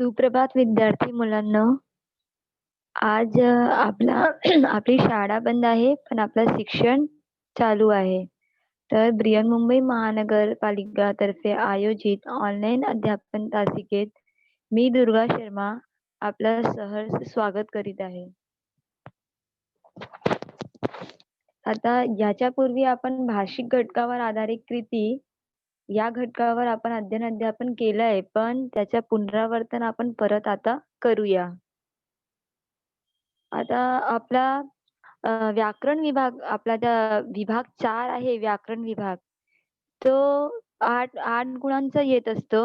सुप्रभात विद्यार्थी मुलांनो. आज आपली शाळा बंद आहे, पण आपलं शिक्षण चालू आहे. तर बृहन्मुंबई महानगरपालिकातर्फे आयोजित ऑनलाईन अध्यापन तासिकेत मी दुर्गा शर्मा आपलं सहर्ष स्वागत करीत आहे. आता याच्यापूर्वी आपण भाषिक घटकावर आधारित कृती या घटकावर आपण अध्यापन केलं आहे, पण त्याचं पुनरावर्तन आपण परत आता करूया. आता आपला व्याकरण विभाग आपला त्या विभाग 4 आहे व्याकरण विभाग. तो 8 गुणांचा येत असतो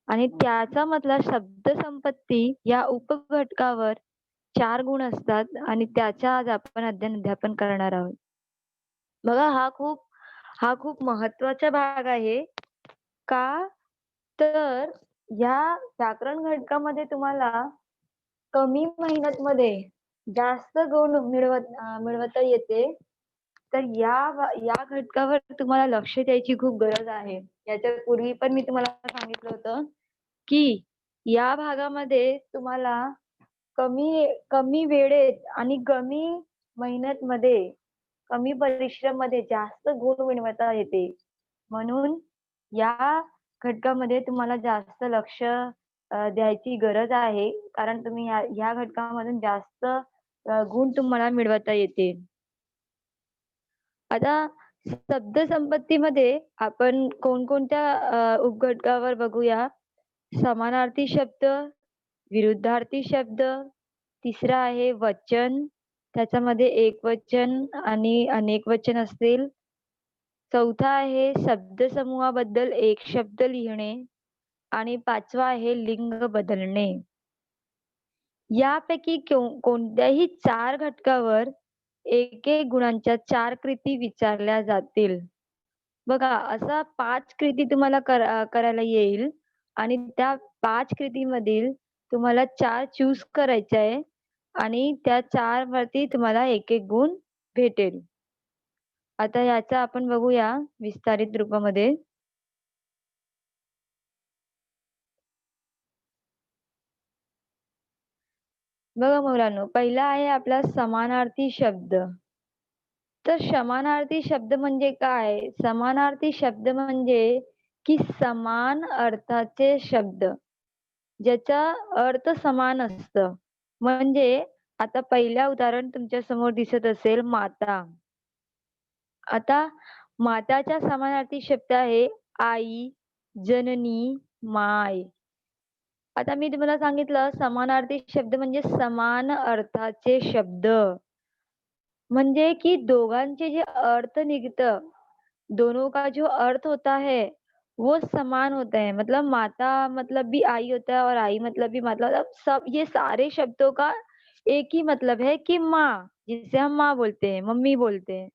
आणि त्याचा मधला शब्दसंपत्ती या उपघटकावर 4 गुण असतात आणि त्याचा आज आपण अध्यापन करणार आहोत. बघा हा खूप महत्त्वाचा भाग आहे. का? तर या व्याकरण घटकामध्ये तुम्हाला कमी मेहनतमध्ये जास्त गुण मिळवता येते. तर या घटकावर तुम्हाला लक्ष द्यायची खूप गरज आहे. याच्यापूर्वी पण मी तुम्हाला सांगितलं होतं, की या भागामध्ये तुम्हाला कमी कमी वेळेत आणि कमी मेहनतमध्ये, कमी परिश्रममध्ये जास्त गुण मिळवता येते. म्हणून या घटकामध्ये तुम्हाला जास्त लक्ष द्यायची गरज आहे. कारण तुम्ही ह्या घटकामधून जास्त गुण तुम्हाला मिळवता येते. आता शब्दसंपत्तीमध्ये आपण कोणकोणत्या उपघटकावर बघूया. समानार्थी शब्द, विरुद्धार्थी शब्द, तिसरा आहे वचन, त्याच्यामध्ये एकवचन आणि अनेकवचन असतील. चौथा आहे शब्दसमूहाबद्दल एक शब्द लिहिणे आणि पाचवा आहे लिंग बदलणे. यापैकी कोणत्याही 4 घटकावर 1-1 गुणांच्या 4 कृती विचारल्या जातील. बघा असा 5 कृती तुम्हाला करायला येईल आणि त्या 5 कृतीमधील तुम्हाला 4 चूज करायच्या आहे आणि त्या 4 वरती तुम्हाला 1-1 गुण भेटेल. आता याचा आपण बघूया विस्तारित रूपामध्ये. बघा मुलांनो, पहिला आहे आपला समानार्थी शब्द. तर समानार्थी शब्द म्हणजे काय? समानार्थी शब्द म्हणजे की समान अर्थाचे शब्द, ज्याचा अर्थ समान असतं. म्हणजे आता पहिलं उदाहरण तुमच्या समोर दिसत असेल माता. आता माताच्या समानार्थी शब्द आहे आई, जननी, माय. आता मी तुम्हाला सांगितलं समानार्थी शब्द म्हणजे समान अर्थाचे शब्द. म्हणजे कि दोघांचे जे अर्थ निघतं, दोनों का जो अर्थ होता है, वो समान होता है. मतलब माता मतलब भी आई होता है और आई मतलब भी मतलब सब ये सारे शब्दों का एक ही मतलब है कि माँ, जिसे हम माँ बोलते हैं, मम्मी बोलते हैं.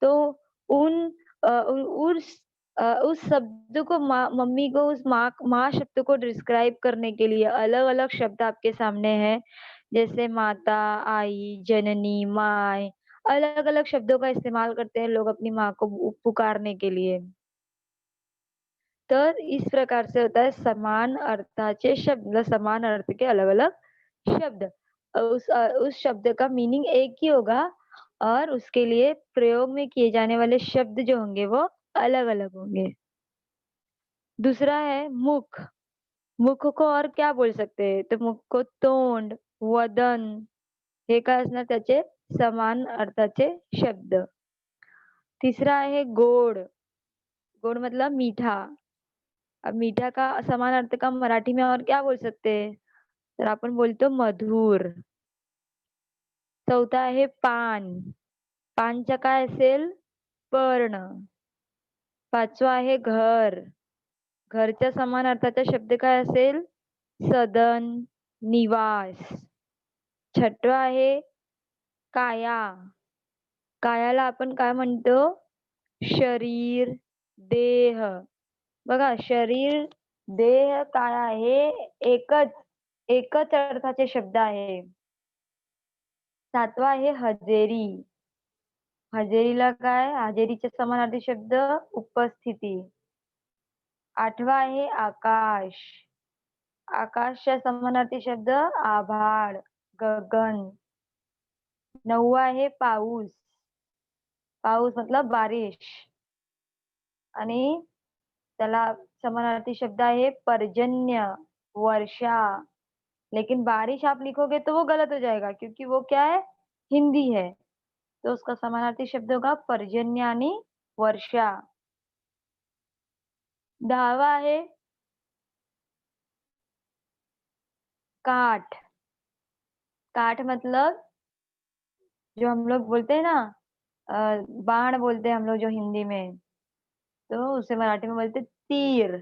तो उन अ, उ उस शब्द को माँ मम्मी को उस माँ माँ शब्द को डिस्क्राइब करने के लिए अलग-अलग शब्द आपके सामने हैं. जैसे माता, आई, जननी, माँ. अलग-अलग शब्दों का इस्तेमाल करते हैं लोग अपनी माँ को पुकारने के लिए. तर इस प्रकार से होता है समान अर्थाचे शब्द, मतलब समान अर्थ के अलग-अलग शब्द. उस शब्द का मीनिंग एक ही होगा और उसके लिए प्रयोग में किए जाने वाले शब्द जो होंगे वो अलग-अलग होंगे. दूसरा है मुख. मुख को और क्या बोल सकते हैं? तो मुख को तोंड, वदन हे काय असणार त्याचे समान अर्थाचे शब्द. तिसरा आहे गोड. गोड मतलब मीठा. अब मीठा का समान अर्थ का मराठी में और क्या बोल सकते हैं? तर आपण बोलतो मधुर. चौथा आहे पान. पानचा काय असेल? पर्ण. पाचवा आहे घर. घरच्या समान अर्थाचा शब्द काय असेल? सदन, निवास. छठवा आहे काया. कायाला आपण काय म्हणतो? शरीर, देह. बघा शरीर, देह, काया हे एकच अर्थाचे शब्द आहे. सातवा आहे हजेरी. हजेरीला काय? हजेरीचे समानार्थी शब्द उपस्थिती. आठवा आहे आकाश. आकाशच्या समानार्थी शब्द आभाळ, गगन. 9वा आहे पाऊस. पाऊस मतलब बारिश आणि त्याला समानार्थी शब्द आहे पर्जन्य, वर्षा. लेकिन बारिश आप लिखोगे तो वो गलत हो जाएगा क्योंकि वो क्या है? हिंदी है. तो उसका समानार्थी शब्द होगा पर्जन्य आणि वर्षा. 10वा आहे काठ. काठ मतलब जो हम लोग बोलते हैं ना बाण बोलते हैं हम लोग जो हिंदी में, तो उसे मराठी में बोलते तीर.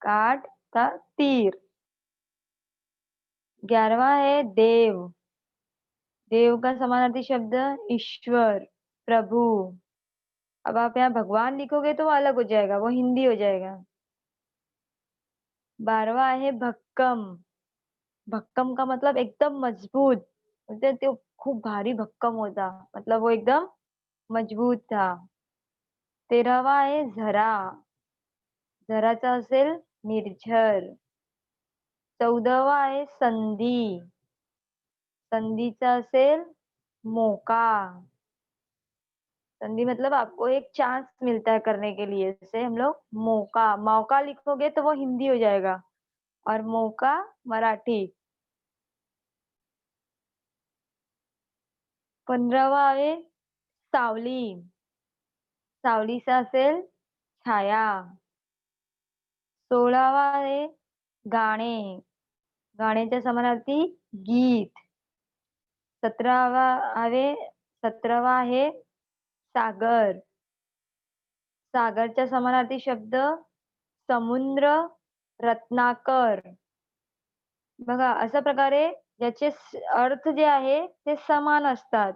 काठ का तीर. 11वां है देव. देव का समानार्थी शब्द ईश्वर, प्रभु. अब आप यहाँ भगवान लिखोगे तो वो अलग हो जाएगा, वो हिंदी हो जाएगा. 12वां आहे भक्कम. भक्कम का मतलब एकदम मजबूत. म्हणजे तो खूप भारी भक्कम होता. मतलब वो एकदम मजबूत था. 13वा आहे झरा. झराचा असेल निर्झर. 14वा आहे संधी. संधीचा असेल मौका. संधि मतलब आपको एक चांस मिलता है करने के लिए, जैसे हम लोग मौका. मौका लिखोगे तो वो हिंदी हो जाएगा और मौका मराठी. 15वा आहे सावली. सावलीचा असेल छाया. 16वा आहे गाणे. गाण्याच्या समानार्थी गीत. 17वा आहे 17वा आहे सागर. सागरच्या समानार्थी शब्द समुद्र, रत्नाकर. बघा अशा प्रकारे याचे अर्थ जे आहे ते समान असतात.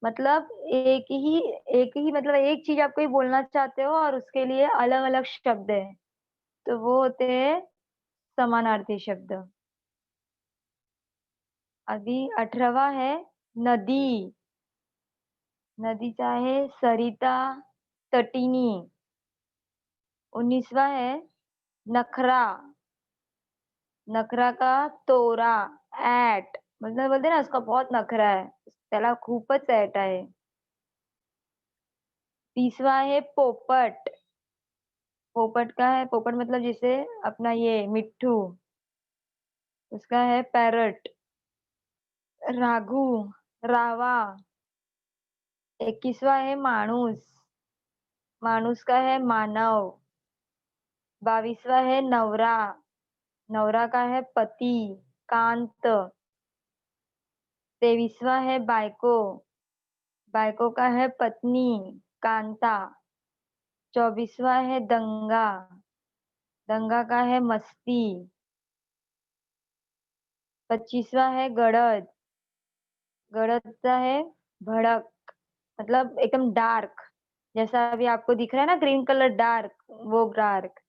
मतलब एक ही मतलब एक चीज़ आप कोई बोलना चाहते हो और उसके लिए अलग-अलग शब्द हैं. तो वो होते हैं समानार्थी शब्द. अभी 18वां है नदी. नदीचा आहे सरिता, तटिनी. 19वां है नखरा. नखरा का तोरा, ऐट. मतलब बोलते हैं ना उसका बहुत नखरा है. त्याला खूपच ऐट आहे. 30वां है पोपट. पोपट का है पोपट मतलब जिसे अपना ये मिट्ठू, उसका है पैरट. राघू, रावा. 21वां है माणूस. माणूस का है मानव. 22वां है नवरा. नवरा का है पती, कांत. 23वां है बायको. बायको का है पत्नी, कांता. 24वां है दंगा. दंगा का है मस्ती. 25वां है गडद. गडदचा है भड़क, मतलब एकदम डार्क. जैसा अभी आपको दिख रहा है ना ग्रीन कलर डार्क, वो डार्क.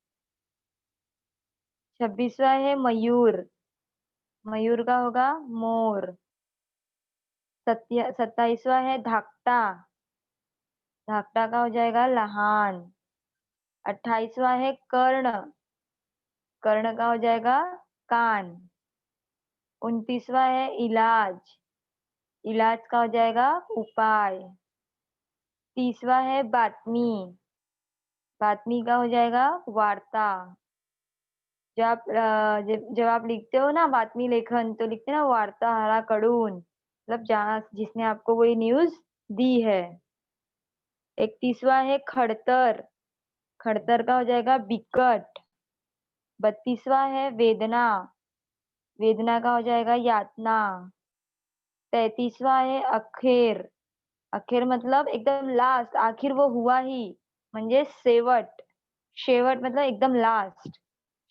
26वां है मयूर. मयूर का होगा मोर. 27वां है धाकटा. धाकटा का हो जाएगा लहान. 28वां है कर्ण. कर्ण का हो जाएगा कान. 29वां है इलाज. इलाज का हो जाएगा उपाय. 30वां है बातमी. बातमी का हो जाएगा वार्ता. जब आप लिखते हो ना बातमी लेखन तो लिखते हैं ना वार्ताहराकडून, मतलब जहाँ जिसने आपको वही न्यूज़ दी है. 31वां है खड़तर. खड़तर का हो जाएगा बिकट. 32वां है वेदना. वेदना का हो जाएगा यातना. 33वां है अखेर. अखेर मतलब एकदम लास्ट, आखिर वो हुआ ही, म्हणजे शेवट. शेवट मतलब एकदम लास्ट.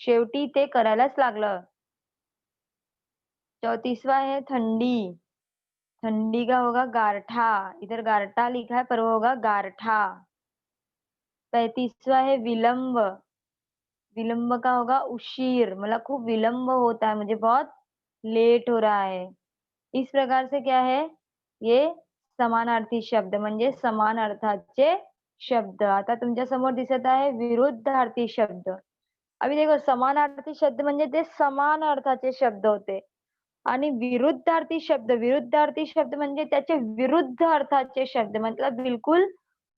शेवटी ते करायलाच लागलं. 34वां है ठंडी. ठंडी का होगा गारठा. इधर गारठा लिखा है पर वो होगा गारठा. 35वां है विलंब. विलंब का होगा उशीर, मतलब खूप विलंब होता है, मुझे बहुत लेट हो रहा है. इस प्रकार से क्या है, ये समानार्थी शब्द म्हणजे समान अर्थाचे शब्द. आता तुमच्या समोर दिसत आहे विरुद्धार्थी शब्द. अभी देखो समानार्थी शब्द म्हणजे ते समान अर्थाचे शब्द होते आणि विरुद्धार्थी शब्द म्हणजे त्याचे विरुद्ध अर्थाचे शब्द मतलब बिल्कुल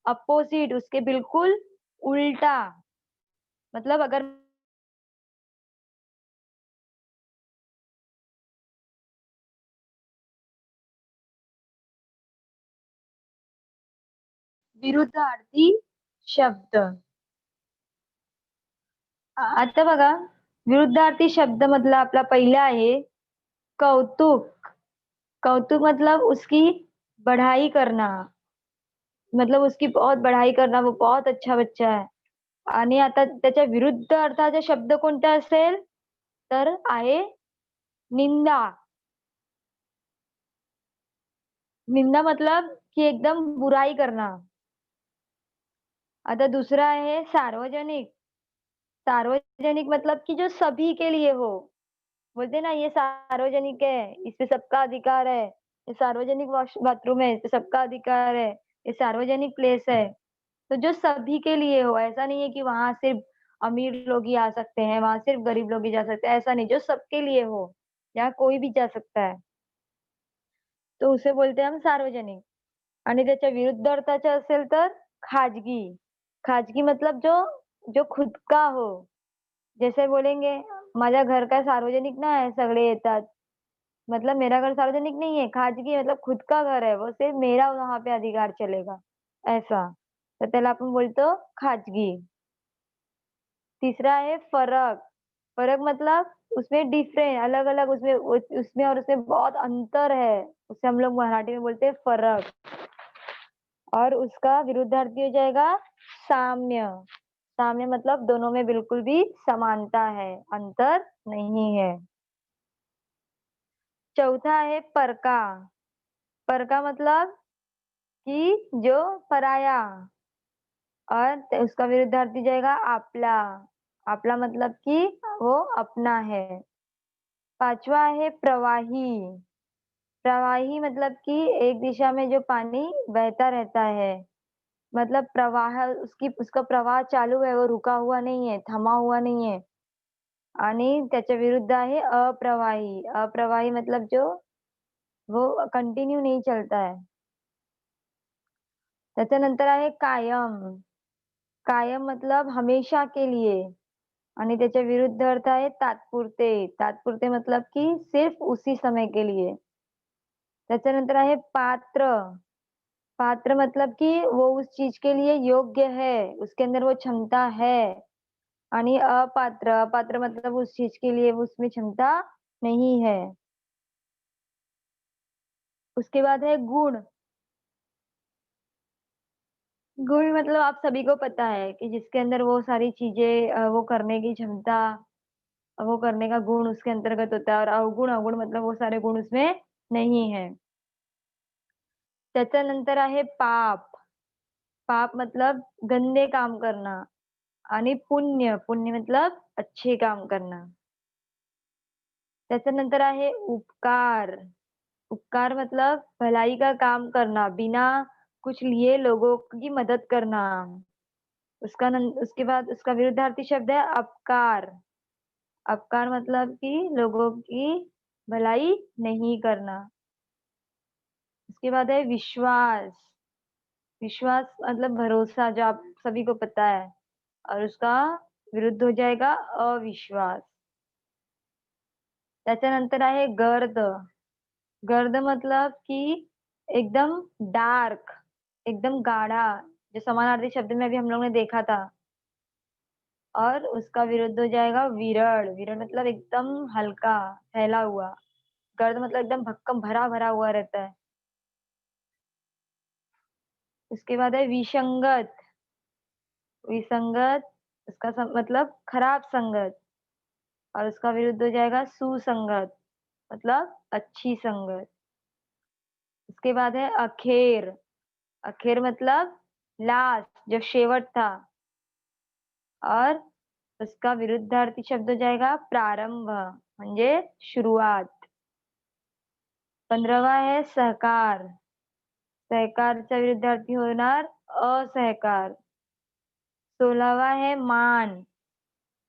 अपोजिट उसके बिल्कुल उल्टा मतलब अगर विरुद्धार्थी शब्द आता बघा विरुद्धार्थी शब्द मधला आपला पहिला आहे कौतुक कौतुक मतलब उसकी बढ़ाई करना मतलब उसकी बहुत बढ़ाई करना वो बहुत अच्छा बच्चा है आणि आता त्याच्या विरुद्ध अर्थाचा शब्द कोणता असेल तर आहे निंदा निंदा मतलब की एकदम बुराई करना आता दुसरा आहे सार्वजनिक सार्वजनिक मतलब कि जो सभी के लिए हो बोलते ना ये सार्वजनिक है इस पे सबका अधिकार है ये सार्वजनिक वॉश बाथरूम है इस पे सबका अधिकार है ये सार्वजनिक प्लेस है तो जो सभी के लिए हो ऐसा नहीं है कि वहां सिर्फ अमीर लोग ही आ सकते हैं वहां सिर्फ गरीब लोग ही जा सकते हैं ऐसा नहीं जो सबके लिए हो यहाँ कोई भी जा सकता है तो उसे बोलते हैं हम सार्वजनिक आणि त्याच्या विरुद्ध अर्थाचे असेल तर खाजगी खाजगी मतलब जो जो खुद का हो जैसे बोलेंगे माझ्या घर काय सार्वजनिक नाही सगळे येतात मतलब मेरा घर सार्वजनिक नहीं है खाजगी है, मतलब खुद का घर है वो सिर्फ मेरा वहां पे अधिकार चलेगा ऐसा तर त्याला आपण बोलतो खाजगी तीसरा है फर्क फर्क मतलब उसमें डिफरेंट अलग अलग उसमें और उसमें बहुत अंतर है उसे हम लोग मराठी में बोलते हैं फर्क और उसका विरुद्धार्थी हो जाएगा साम्य साम्य मतलब दोनों में बिल्कुल भी समानता है अंतर नहीं है चौथा है परका परका मतलब कि जो पराया और उसका विरुद्धार्थी जाएगा आपला आपला मतलब कि वो अपना है पांचवा है प्रवाही प्रवाही मतलब कि एक दिशा में जो पानी बहता रहता है मतलब प्रवाह उसकी उसका प्रवाह चालू है वो रुका हुआ नहीं है थमा हुआ नहीं है आणि त्याच्या विरुद्ध आहे अप्रवाही अप्रवाही मतलब जो वो कंटिन्यू नहीं चलता है त्याच्यानंतर आहे कायम कायम मतलब हमेशा के लिए आणि त्याच्या विरुद्ध अर्थ आहे तात्पुरते तात्पुरते मतलब कि सिर्फ उसी समय के लिए त्याच्यानंतर आहे पात्र पात्र मतलब कि वो उस चीज के लिए योग्य है उसके अंदर वो क्षमता है आणि अपात्र अपात्र मतलब उस चीज के लिए उसमें क्षमता नहीं है उसके बाद है गुण गुण मतलब आप सभी को पता है कि जिसके अंदर वो सारी चीजें वो करने की क्षमता वो करने का गुण उसके अंतर्गत होता है और अवगुण अवगुण मतलब वो सारे गुण उसमें नहीं है त्याच्यानंतर आहे पाप पाप मतलब गंदे काम करना आणि पुण्य पुण्य मतलब अच्छे काम करना त्याच्यानंतर आहे उपकार उपकार मतलब भलाई का काम करना बिना कुछ लिए लोगों की मदद करना उसके बाद उसका विरुद्धार्थी शब्द है अपकार अपकार मतलब कि लोगों की भलाई नहीं करना उसके बाद है विश्वास विश्वास मतलब भरोसा जो आप सभी को पता है और उसका विरुद्ध हो जाएगा अविश्वास त्याच्यानंतर आहे गर्द गर्द मतलब कि एकदम डार्क एकदम गाढ़ा जो समानार्थी शब्द में अभी हम लोग ने देखा था और उसका विरुद्ध हो जाएगा विरल विरल मतलब एकदम हल्का फैला हुआ गर्द मतलब एकदम भक्कम भरा भरा हुआ रहता है उसके बाद है विसंगत विसंगत मतलब खराब संगत और उसका विरुद्ध हो जाएगा सुसंगत मतलब अच्छी संगत उसके बाद है अखेर अखेर मतलब लास्ट जो शेवट था और उसका विरुद्धार्थी शब्द हो जाएगा प्रारंभ म्हणजे सुरुवात 15वा है सहकार सहकारच्या विरुद्धार्थी होणार असहकार 16वा है मान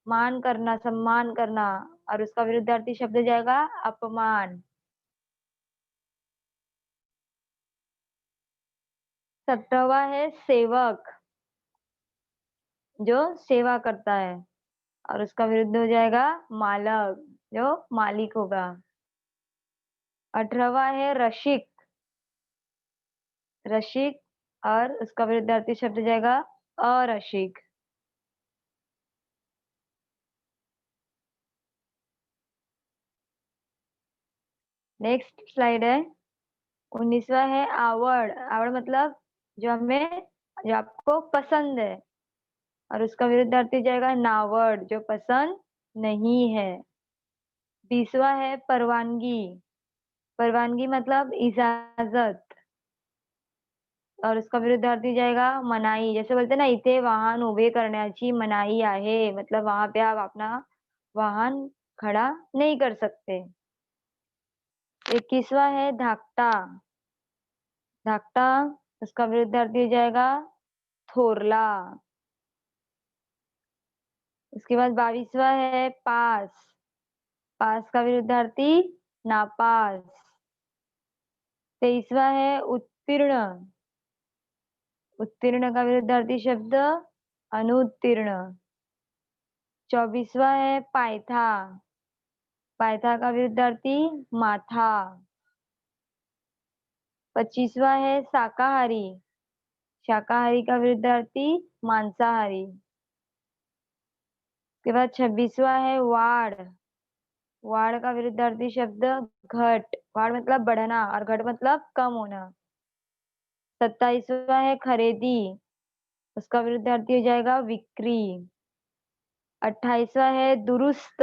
मान करना, सम्मान करना और उसका विरुद्धार्थी शब्द हो जाएगा अपमान। 17वां है सेवक, जो सेवा करता है और उसका विरुद्ध हो जाएगा मालक, जो मालिक होगा। 18वां है रसिक, रसिक और उसका विरुद्धार्थी शब्द हो जाएगा अरसिक। नेक्स्ट स्लाइड है। 19वां है आवड़, आवड़ मतलब जो हमें, जो आपको पसंद है और उसका विरुद्धार्थी हो जाएगा नावड़, जो पसंद नहीं है। 20वां है परवानगी, परवानगी मतलब इजाजत और उसका विरुद्धार्थी हो जाएगा मनाई। जैसे बोलते हैं ना, इथे वाहन उभे करण्याची मनाई आहे, मतलब वहां पे आप अपना वाहन खड़ा नहीं कर सकते। 21वां है धाकटा, धाकटा उसका विरुद्धार्थी हो जाएगा थोरला। उसके बाद 22वां है पास, पास का विरुद्धार्थी नापास। 23वां है उत्तीर्ण, उत्तीर्ण का विरुद्धार्थी शब्द अनुत्तीर्ण। 24वां है पायथा, पायथा का विरुद्धार्थी माथा। 25वां है शाकाहारी, शाकाहारी का विरुद्धार्थी मांसाहारी। उसके बाद 26वां है वाड़, वाड़ का विरुद्धार्थी शब्द घट, वाड़ मतलब बढ़ना और घट मतलब कम होना। 27वां है खरीदी, उसका विरुद्धार्थी हो जाएगा विक्री। 28वां है दुरुस्त,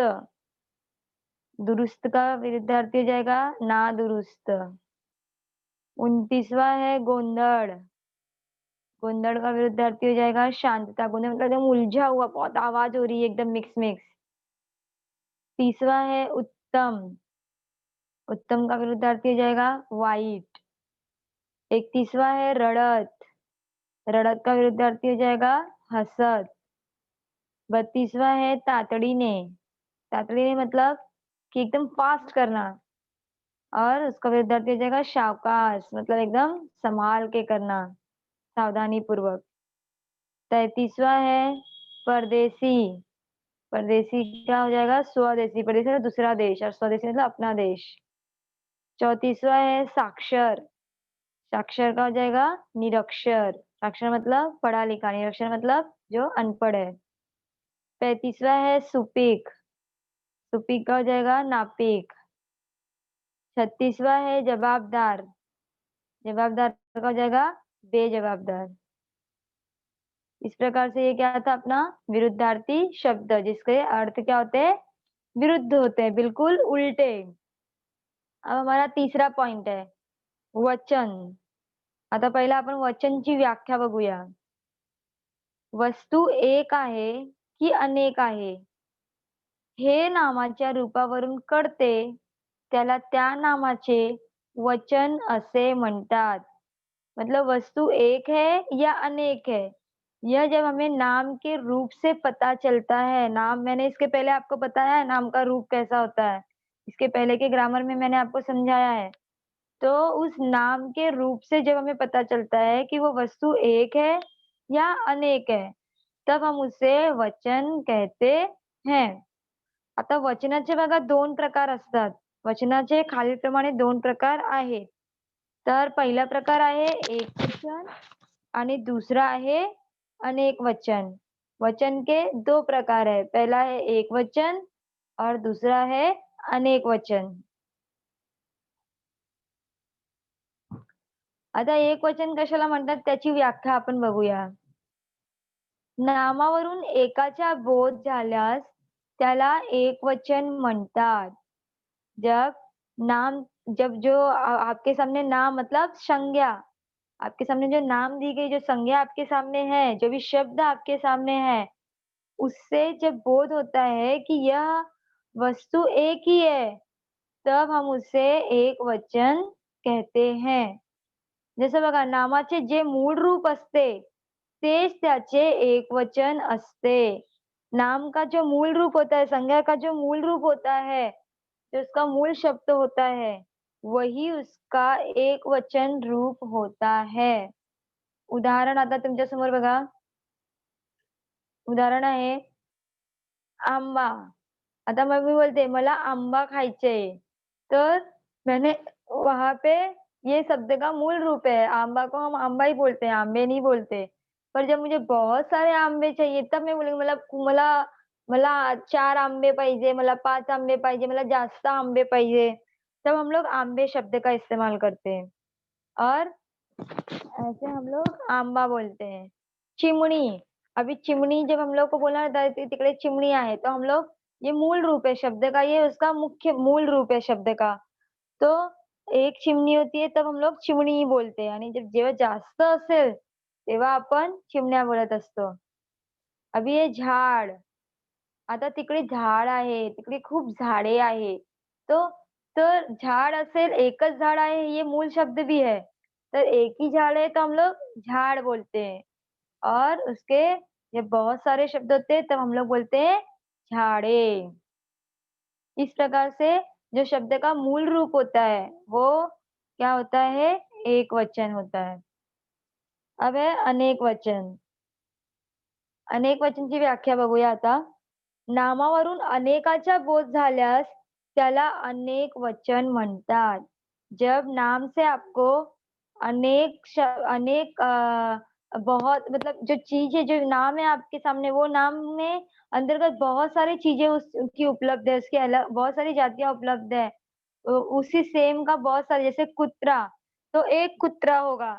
दुरुस्त का विरुद्धार्थी हो जाएगा ना दुरुस्त। 29वां है गोंधड़, गोंधड़ का विरुद्धार्थी हो जाएगा शांतता, गोंधड़ मतलब एकदम उलझा हुआ, बहुत आवाज हो रही है एकदम मिक्स मिक्स। 30वां है उत्तम, उत्तम का विरुद्धार्थी हो जाएगा वाइट। 31वां है रड़त, रड़त का विरुद्धार्थी हो जाएगा हसत। 32वां है तातड़ीने, तातड़ीने मतलब कि एकदम फास्ट करना और उसका विरुद्धार्थी हो जाएगा सावकाश, मतलब एकदम संभाल के करना, सावधानी पूर्वक। 33वां है परदेसी, परदेसी क्या हो जाएगा स्वदेशी, परदेसी मतलब दूसरा देश और स्वदेशी मतलब अपना देश। 34वां है साक्षर, साक्षर का हो जाएगा निरक्षर, साक्षर मतलब पढ़ा लिखा, निरक्षर मतलब जो अनपढ़ है। 35वां है सुपीक, सुपीक का हो जाएगा नापीक। 36वां है जवाबदार, जवाबदार का हो जाएगा बेजवाबदार। इस प्रकार से ये क्या था अपना विरुद्धार्थी शब्द, जिसके अर्थ क्या होते हैं विरुद्ध होते हैं, बिल्कुल उल्टे। अब हमारा तीसरा पॉइंट है वचन। आता पहिला आपण वचनची व्याख्या बघूया। वस्तू एक आहे की अनेक आहे हे नामाच्या रूपावरून कळते, त्याला त्या नामाचे वचन असे म्हणतात। मतलब वस्तु एक है या अनेक है, यह जब हमें नाम के रूप से पता चलता है, नाम मैंने इसके पहले आपको बताया है नाम का रूप कैसा होता है, इसके पहले के ग्रामर में मैंने आपको समझाया है। तो उस नाम के रूप से जब हमें पता चलता है कि वो वस्तु एक है या अनेक है, तब हम उसे वचन कहते हैं। आता वचनाचे बघा 2 प्रकार असतात. वचनाचे खालीलप्रमाणे 2 प्रकार आहेत. तर पहिला प्रकार आहे एकवचन आणि दूसरा है अनेक वचन। वचन के 2 प्रकार है, पहला है एक वचन और दूसरा है अनेक वचन। आता एक वचन कशाला म्हणतात त्याची व्याख्या आपण बघूया. नामावरून एकाचा बोध झाल्यास त्याला एकवचन म्हणतात. जब नाम, जब जो आपके सामने नाम मतलब संज्ञा, आपके सामने जो नाम दी गई, जो संज्ञा आपके सामने है, जो भी शब्द आपके सामने है, उससे जब बोध होता है कि यह वस्तु एक ही है, तब हम उसे एक वचन कहते हैं। जसं बघा नामाचे जे मूळ रूप असते, तेच त्याचे एकवचन असते. नाम का जो मूल रूप होता है, संज्ञा का जो मूल रूप होता है, जो उसका मूल शब्द होता है, वही उसका एकवचन रूप होता है. उदाहरण आता तुमच्यासमोर बघा. उदाहरण आहे आंबा. आता मम्मी बोलते मला आंबा खायचे. तर मैंने वहाँ पे ये शब्द का मूल रूप है. आंबा को हम आंबा ही बोलते हैं, आंबे नहीं बोलते. पर जब मुझे बहुत सारे आंबे चाहिए तब मैं बोलूँगी मला मला मला 4 आंबे पाहिजे, मला 5 आंबे पाहिजे, मला जास्त आंबे पाहिजे. तब हम लोग आंबे शब्द का इस्तेमाल करते हैं. और ऐसे हम लोग आंबा बोलते हैं. चिमणी, अभी चिमणी जब हम लोग को बोलना रहता है तिकडे चिमणी आहे, तो हम लोग ये मूल रूप है शब्द का, ये उसका मुख्य मूल रूप है शब्द का. तो एक चिमणी होती है तब हम लोग चिमणी ही बोलते हैं आणि जेव्हा जास्त असेल, तेव्हा आपण चिमण्या बोलत असतो. अभी ये झाड, आता तिकडे झाड आहे, तिकडे खूप झाडे आहे. तो तर झाड असेल, एकच झाड आहे ये मूल शब्द भी है. तर एक ही झाड़ है तो हम लोग झाड़ बोलते हैं. और उसके जब बहुत सारे शब्द होते हैं तब हम लोग बोलते हैं झाड़े. इस प्रकार से जो शब्द का मूल रूप होता है, वो क्या होता है? एकवचन होता है. अब है अनेक वचन. अनेक वचनची व्याख्या बघूया आता. नामावरून अनेकाचा बोध झाल्यास त्याला अनेक वचन म्हणतात. जब नाम से आपको अनेक बहुत मतलब जो चीज़ है, जो नाम है आपके सामने, वो नाम में अंतर्गत बहुत सारी चीज़ें उसकी उपलब्ध है, उसकी अलग बहुत सारी जातियाँ उपलब्ध है. उसी सेम का बहुत सारे जैसे कुत्रा, तो एक कुत्रा होगा.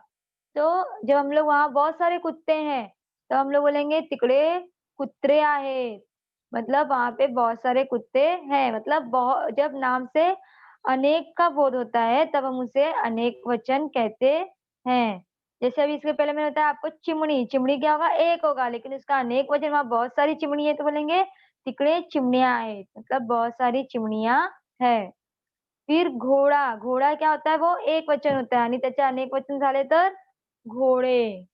तो जब हम लोग वहाँ बहुत सारे कुत्ते हैं, तो हम लोग बोलेंगे तिकडे कुत्रे आहेत. मतलब वहाँ पे बहुत सारे कुत्ते हैं. मतलब जब नाम से अनेक का बोध होता है, तब हम उसे अनेक वचन कहते हैं. जैसे अभी इसके पहले मैंने बताया आपको चिमनी, चिमनी क्या होगा? एक होगा, लेकिन उसका अनेक वचन वहाँ बहुत सारी चिमनी है, तो बोलेंगे तिकडे चिमण्या आहेत. मतलब बहुत सारी चिमनियाँ हैं. फिर घोडा, घोडा क्या होता है? वो एक वचन होता है आणि त्याचे अनेक वचन झाले तर घोडे.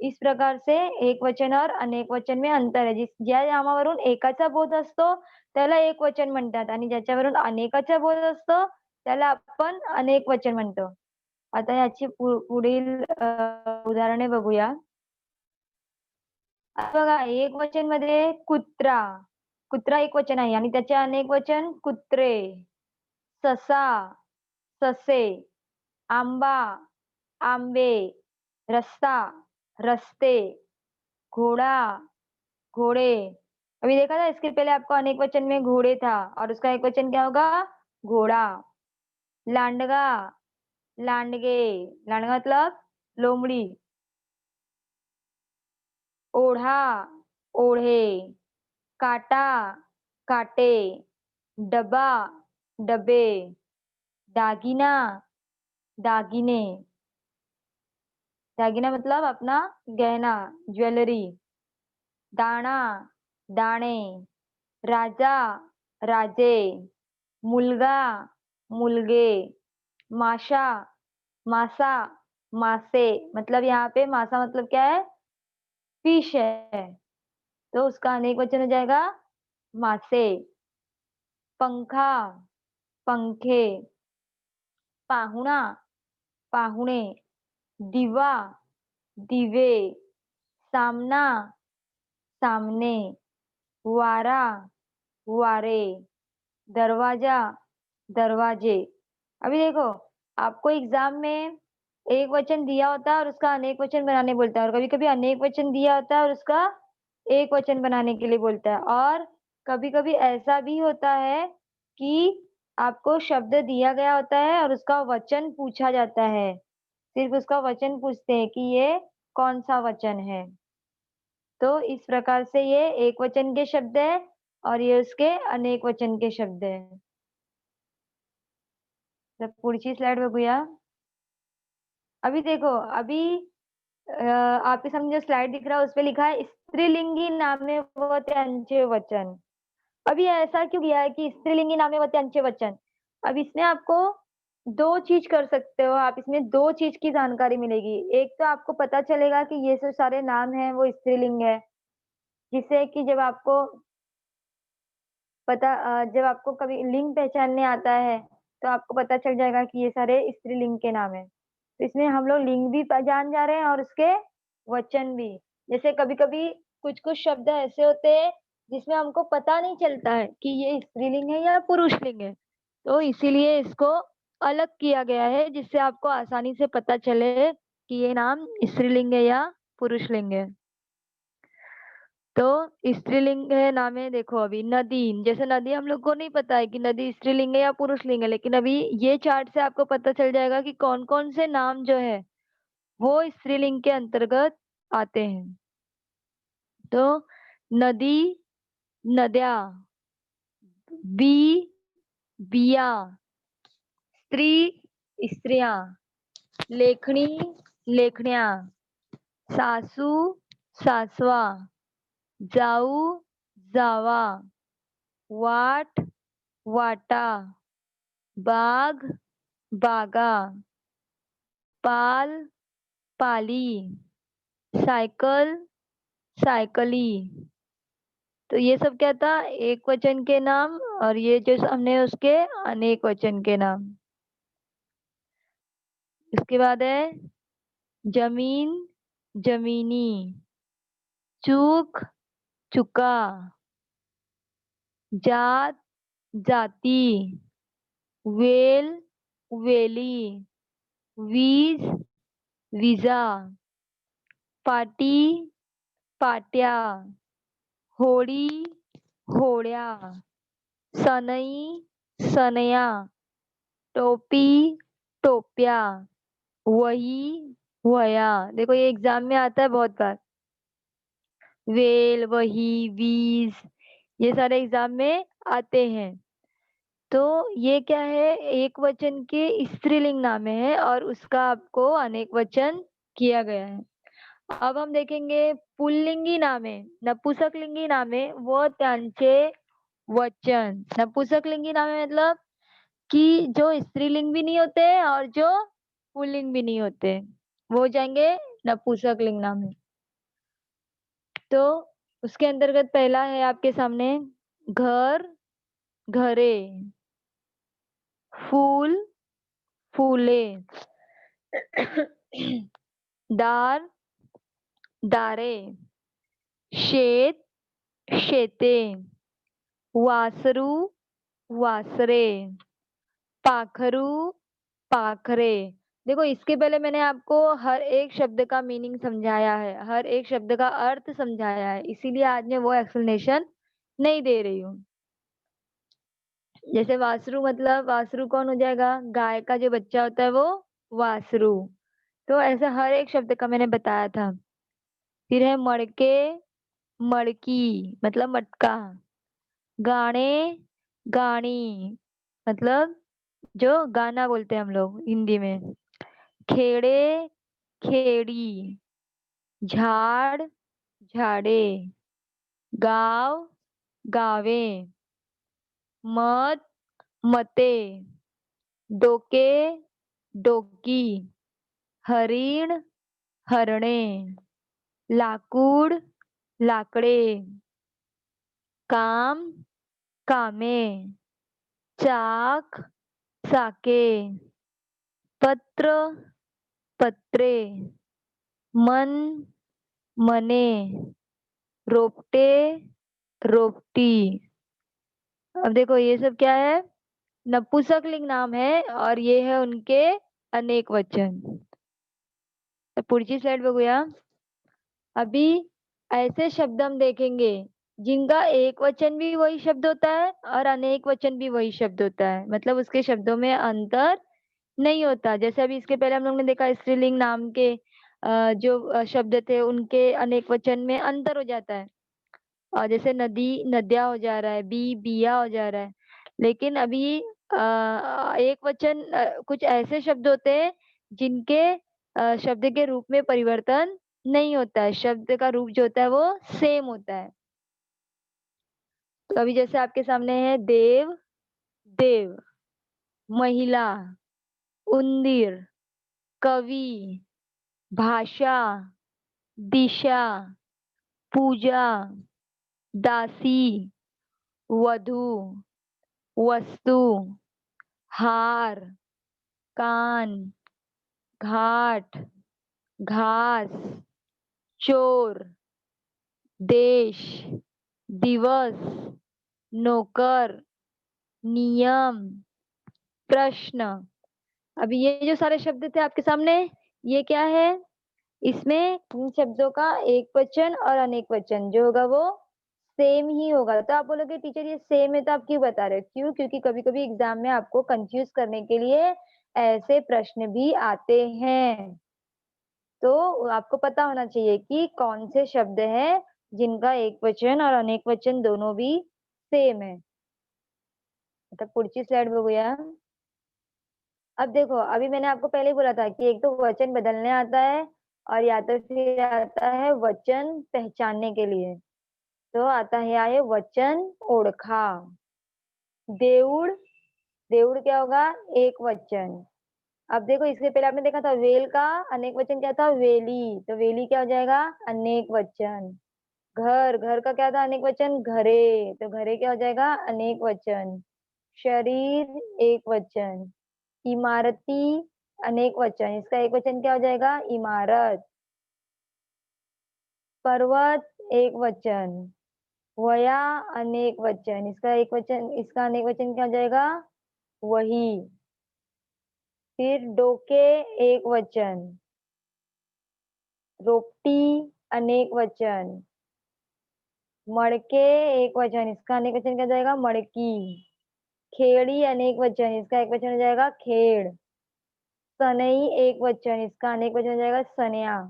इस प्रकार से एकवचन और अनेक वचन में अंतर आहे. ज्या नामावरून एकाचा बोध असतो, त्याला एकवचन म्हणतात आणि ज्याच्यावरून अनेकाचा बोध असतो, त्याला आपण अनेक वचन म्हणतो. आता याची पुढील उदाहरणे बघूया. आता बघा एकवचनमध्ये कुत्रा, कुत्रा एकवचन आहे आणि त्याचे अनेक वचन कुत्रे, ससा, ससे, आंबा, आंबे, रस्ता, रस्ते, घोड़ा, घोड़े. अभी देखा था इसके पहले आपको अनेक वचन में घोड़े था और उसका एक वचन क्या होगा? घोड़ा. लांडगा, लांडगे, लांडगा मतलब लोमड़ी. ओढ़ा, ओढ़े, काटा, काटे, डब्बा, डब्बे, दागिना, दागिने. दागिना मतलब अपना गहना, ज्वेलरी. दाणा, दाणे, राजा, राजे, मुलगा, मुलगे, माशा, मासा, मासे. मतलब यहाँ पे मासा मतलब क्या है? फिश है, तो उसका अनेक वचन हो जाएगा मासे. पंखा, पंखे, पाहुणा, पाहुणे, दिवा, दिवे, सामना, सामने, वारा, वारे, दरवाजा, दरवाजे. अभी देखो, आपको एग्ज़ाम में एक वचन दिया होता है और उसका अनेक वचन बनाने बोलता है और कभी-कभी अनेक वचन दिया होता है और उसका एक वचन बनाने के लिए बोलता है. और कभी-कभी ऐसा भी होता है कि आपको शब्द दिया गया होता है और उसका वचन पूछा जाता है. सिर्फ़ उसका वचन पूछते हैं कि ये कौन-सा वचन है. तो इस प्रकार से ये एकवचन के शब्द हैं और ये उसके अनेक वचन के शब्द हैं. तर पुढची स्लाइड बघूया. अभी देखो, अभी आपके सामने जो स्लाइड दिख रहा है उसपे लिखा है स्त्रीलिंगी नामे व त्यांचे वचन. अभी ऐसा क्यों किया है कि स्त्रीलिंगी नामे व त्यांचे वचन? अब इसमें आपको 2 चीज़ कर सकते हो आप, इसमें 2 चीज़ की जानकारी मिलेगी. एक तो आपको पता चलेगा कि ये जो सारे नाम हैं वो स्त्रीलिंग है. जिससे कि जब आपको कभी लिंग पहचानने आता है, तो आपको पता चल जाएगा कि ये सारे स्त्रीलिंग के नाम हैं। तो इसमें हम लोग लिंग भी जान जा रहे हैं और उसके वचन भी। जैसे कभी-कभी कुछ-कुछ शब्द ऐसे होते हैं, जिसमें हमको पता नहीं चलता है कि ये स्त्रीलिंग है या पुरुषलिंग है। तो इसीलिए इसको अलग किया गया है, जिससे आपको आसानी से पता चले कि ये नाम स्त्रीलिंग है या पुरुषलिंग है। तो स्त्रीलिंग है नाम है, देखो अभी नदी, जैसे नदी हम लोग को नहीं पता है कि नदी स्त्रीलिंग है या पुरुषलिंग है, लेकिन अभी ये चार्ट से आपको पता चल जाएगा कि कौन कौन से नाम जो है वो स्त्रीलिंग के अंतर्गत आते हैं। तो नदी, नद्या, बी, बिया, स्त्री, स्त्रियां, लेखनी, लेखण्या, सासू, सासवा, जाऊ, जावा, वाट, वाटा, बाग, बागा, पाल, पाली, साइकिल, साइकिली। तो ये सब क्या था? एक वचन के नाम, और ये जो हमने उसके अनेक वचन के नाम। इसके बाद है जमीन, जमीनी, चूक, चुका, जात, जाती, वेल, वेली, वीज, वीजा, पाटी, पाट्या, होळी, होळ्या, सनई, सनया, टोपी, टोप्या, वही, वया। देखो ये एग्जाम में आता है बहुत बार, वेल, वही, वीज, ये सारे एग्जाम में आते हैं। तो ये क्या है? एक वचन के स्त्रीलिंग नाम है और उसका आपको अनेक वचन किया गया है। अब हम देखेंगे पुल्लिंगी नामे, नपुंसकलिंगी नामे व त्यांचे वचन। नपुंसकलिंगी नामे मतलब कि जो स्त्रीलिंग भी नहीं होते और जो पुल्लिंग भी नहीं होते, वो हो जाएंगे नपुंसकलिंग नामे। तो उसके अंतर्गत पहला है आपके सामने घर, घरे, फूल, फूले, दार, दारे, शेत, शेते, वासरू, वासरे, पाखरू, पाखरे। देखो इसके पहले मैंने आपको हर एक शब्द का मीनिंग समझाया है, हर एक शब्द का अर्थ समझाया है, इसीलिए आज मैं वो एक्सप्लेनेशन नहीं दे रही हूँ। जैसे वासरू मतलब वासरू कौन हो जाएगा? गाय का जो बच्चा होता है वो वासरू। तो ऐसा हर एक शब्द का मैंने बताया था। फिर है मड़के, मड़की मतलब मटका, गाने, गानी मतलब जो गाना बोलते हैं हम लोग हिंदी में, खेड़े, खेड़ी, झाड़, झाड़े, गांव, गावे, मत, मते, डोके, डोकी, हरिण, हरणे, लाकूड, लाकडे, काम, कामे, चाक, चाके, पत्र, पत्रे, मन, मने, रोपटे, रोपटी। अब देखो ये सब क्या है? नपुंसकलिंग नाम है और ये है उनके अनेक वचन। तर पुढची स्लाइड बघूया। अभी ऐसे शब्द हम देखेंगे जिनका एक वचन भी वही शब्द होता है और अनेक वचन भी वही शब्द होता है, मतलब उसके शब्दों में अंतर नहीं होता। जैसे अभी इसके पहले हम लोग ने देखा स्त्रीलिंग नाम के जो शब्द थे उनके अनेक वचन में अंतर हो जाता है, और जैसे नदी, नद्या हो जा रहा है, बी, बिया हो जा रहा है। लेकिन अभी एक वचन कुछ ऐसे शब्द होते हैं जिनके शब्द के रूप में परिवर्तन नहीं होता है, शब्द का रूप जो होता है वो सेम होता है। तो अभी जैसे आपके सामने है देव, देव, महिला, उंदीर, कवि, भाषा, दिशा, पूजा, दासी, वधू, वस्तु, हार, कान, घाट, घास, चोर, देश, दिवस, नौकर, नियम, प्रश्न। अभी ये जो सारे शब्द थे आपके सामने, ये क्या है? इसमें इन शब्दों का एक वचन और अनेक वचन जो होगा वो सेम ही होगा। तो आप बोलोगे टीचर ये सेम है तो आप क्यों बता रहे हो? क्यों? क्योंकि कभी-कभी एग्जाम में आपको कंफ्यूज करने के लिए ऐसे प्रश्न भी आते हैं। तो आपको पता होना चाहिए कि कौन से शब्द हैं जिनका एक वचन और अनेक वचन दोनों भी सेम है। आता पुढची स्लाइड बघूया। अब देखो, अभी मैंने आपको पहले ही बोला था कि एक तो वचन बदलने आता है और या तो फिर आता है वचन पहचानने के लिए। तो आता है वचन ओळखा। देऊळ, देऊळ क्या होगा? एक वचन। अब देखो इससे पहले आपने देखा था वेल का अनेक वचन क्या था? वेली। तो वेली क्या हो जाएगा? अनेक वचन। घर, घर का क्या था अनेक वचन? घरे। तो घरे क्या हो जाएगा? अनेक वचन। शरीर एक वचन। इमारती अनेक वचन, इसका एक वचन क्या हो जाएगा? इमारत। पर्वत एक वचन। वया अनेक वचन, इसका एक वचन, इसका अनेक वचन क्या हो जाएगा? वही। फिर डोके एक वचन। रोपटी अनेक वचन। मड़के एक वचन, इसका अनेक वचन क्या हो जाएगा? मड़की। खेड़ी अनेक वचन, इसका एक वचन हो जाएगा खेड़। सनई एक वचन, इसका अनेक वचन हो जाएगा सनया।